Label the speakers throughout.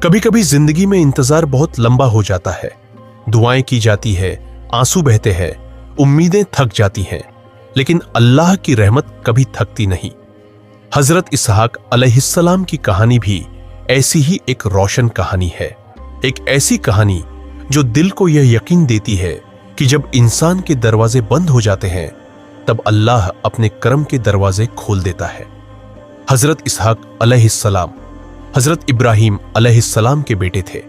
Speaker 1: कभी कभी जिंदगी में इंतजार बहुत लंबा हो जाता है, दुआएं की जाती है, आंसू बहते हैं, उम्मीदें थक जाती हैं, लेकिन अल्लाह की रहमत कभी थकती नहीं। हजरत इसहाक अलैहिस्सलाम की कहानी भी ऐसी ही एक रोशन कहानी है। एक ऐसी कहानी जो दिल को यह यकीन देती है कि जब इंसान के दरवाजे बंद हो जाते हैं तब अल्लाह अपने करम के दरवाजे खोल देता है। हजरत इसहाक अलैहिस्सलाम हजरत इब्राहिम अलैहिस्सलाम के बेटे थे।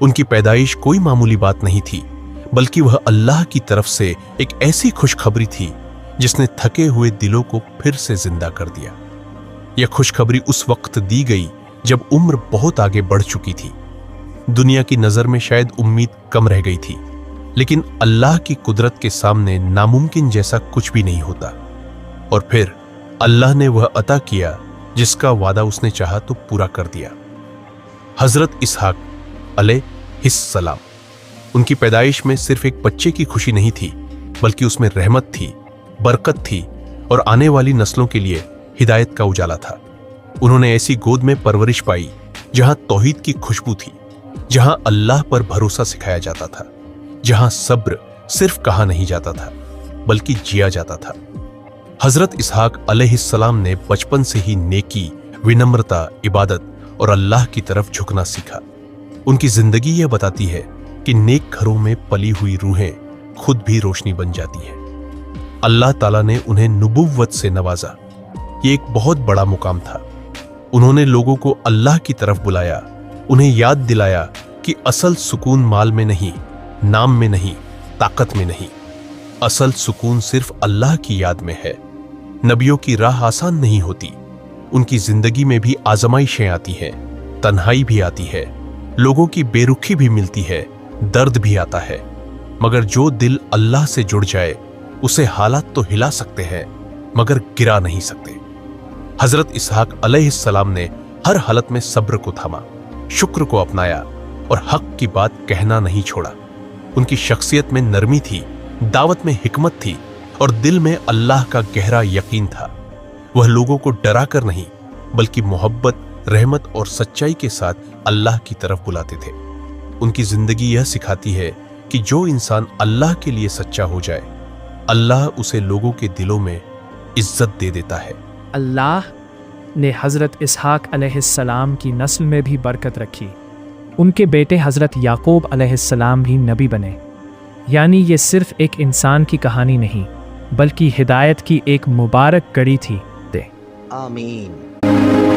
Speaker 1: उनकी पैदाइश कोई मामूली बात नहीं थी, बल्कि वह अल्लाह की तरफ से एक ऐसी खुशखबरी थी जिसने थके हुए दिलों को फिर से जिंदा कर दिया। यह खुशखबरी उस वक्त दी गई जब उम्र बहुत आगे बढ़ चुकी थी। दुनिया की नजर में शायद उम्मीद कम रह गई थी, लेकिन अल्लाह की कुदरत के सामने नामुमकिन जैसा कुछ भी नहीं होता। और फिर अल्लाह ने वह अता किया जिसका वादा उसने चाहा तो पूरा कर दिया। हजरत इसहाक अलैहिस्सलाम, उनकी पैदाइश में सिर्फ एक बच्चे की खुशी नहीं थी, बल्कि उसमें रहमत थी, बरकत थी और आने वाली नस्लों के लिए हिदायत का उजाला था। उन्होंने ऐसी गोद में परवरिश पाई जहां तौहीद की खुशबू थी, जहां अल्लाह पर भरोसा सिखाया जाता था, जहां सब्र सिर्फ कहा नहीं जाता था बल्कि जिया जाता था। हजरत इसहाक अलैहिस्सलाम ने बचपन से ही नेकी, विनम्रता, इबादत और अल्लाह की तरफ झुकना सीखा। उनकी जिंदगी यह बताती है कि नेक घरों में पली हुई रूहें खुद भी रोशनी बन जाती है। अल्लाह ताला ने उन्हें नुबुव्वत से नवाजा। ये एक बहुत बड़ा मुकाम था। उन्होंने लोगों को अल्लाह की तरफ बुलाया, उन्हें याद दिलाया कि असल सुकून माल में नहीं, नाम में नहीं, ताकत में नहीं, असल सुकून सिर्फ अल्लाह की याद में है। नबियों की राह आसान नहीं होती, उनकी जिंदगी में भी आजमाइशें आती हैं, तन्हाई भी आती है, लोगों की बेरुखी भी मिलती है, दर्द भी आता है, मगर जो दिल अल्लाह से जुड़ जाए उसे हालात तो हिला सकते हैं मगर गिरा नहीं सकते। हजरत इसहाक अलैहिस्सलाम ने हर हालत में सब्र को थामा, शुक्र को अपनाया और हक की बात कहना नहीं छोड़ा। उनकी शख्सियत में नरमी थी, दावत में हिकमत थी और दिल में अल्लाह का गहरा यकीन था। वह लोगों को डरा कर नहीं बल्कि मोहब्बत, रहमत और सच्चाई के साथ अल्लाह की तरफ बुलाते थे। उनकी जिंदगी यह सिखाती है कि जो इंसान अल्लाह के लिए सच्चा हो जाए, अल्लाह उसे लोगों के दिलों में इज्जत दे देता है।
Speaker 2: अल्लाह ने हज़रत इसहाक अलैहिस्सलाम की नस्ल में भी बरकत रखी। उनके बेटे हज़रत याकूब अलैहिस्सलाम भी नबी बने। यानी ये सिर्फ एक इंसान की कहानी नहीं, बल्कि हिदायत की एक मुबारक कड़ी थी।
Speaker 3: आमीन।